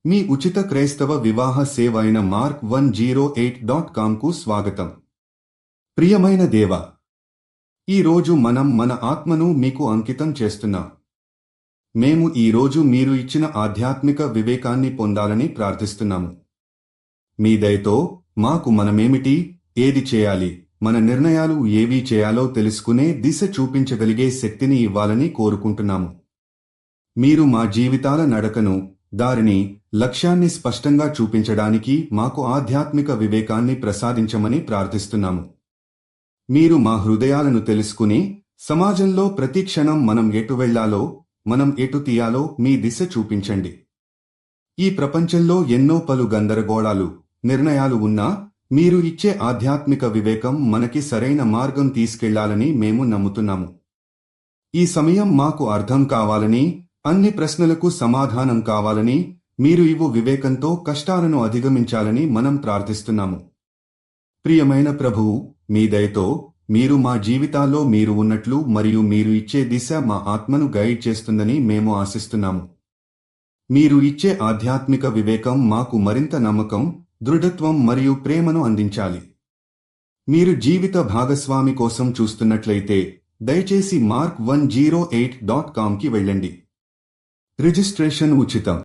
మీ ఉచిత క్రైస్తవ వివాహ సేవ అయిన mark108.comకు స్వాగతం. ప్రియమైన దేవా, ఈరోజు మనం మన ఆత్మను మీకు అంకితం చేస్తున్నాం. మేము ఈరోజు మీరు ఇచ్చిన ఆధ్యాత్మిక వివేకాన్ని పొందాలని ప్రార్థిస్తున్నాము. మీ దయతో మాకు మనమేమిటి, ఏది చేయాలి, మన నిర్ణయాలు ఏవి చేయాలో తెలుసుకునే దిశ చూపించగలిగే శక్తిని ఇవ్వాలని కోరుకుంటున్నాము. మీరు మా జీవితాల నడకను, దారిని, లక్ష్యాన్ని స్పష్టంగా చూపించడానికి మాకు ఆధ్యాత్మిక వివేకాన్ని ప్రసాదించమని ప్రార్థిస్తున్నాము. మీరు మా హృదయాలను తెలుసుకుని సమాజంలో ప్రతి క్షణం మనం ఎటు వెళ్లాలో, మనం ఎటు తీయాలో మీ దిశ చూపించండి. ఈ ప్రపంచంలో ఎన్నో పలు గందరగోళాలు, నిర్ణయాలు ఉన్నా మీరు ఇచ్చే ఆధ్యాత్మిక వివేకం మనకి సరైన మార్గం తీసుకెళ్లాలని మేము నమ్ముతున్నాము. ఈ సమయం మాకు అర్థం కావాలని, అన్ని ప్రశ్నలకు సమాధానం కావాలని, మీరు ఇవ్వు వివేకంతో కష్టాలను అధిగమించాలని మనం ప్రార్థిస్తున్నాము. ప్రియమైన ప్రభువు, మీ దయతో మీరు మా జీవితాల్లో మీరు ఉన్నట్లు మరియు మీరు ఇచ్చే దిశ మా ఆత్మను గైడ్ చేస్తుందని మేము ఆశిస్తున్నాము. మీరు ఇచ్చే ఆధ్యాత్మిక వివేకం మాకు మరింత నమ్మకం, దృఢత్వం మరియు ప్రేమను అందించాలి. మీరు జీవిత భాగస్వామి కోసం చూస్తున్నట్లయితే దయచేసి mark108.comకి వెళ్ళండి. రిజిస్ట్రేషన్ ఉచితం.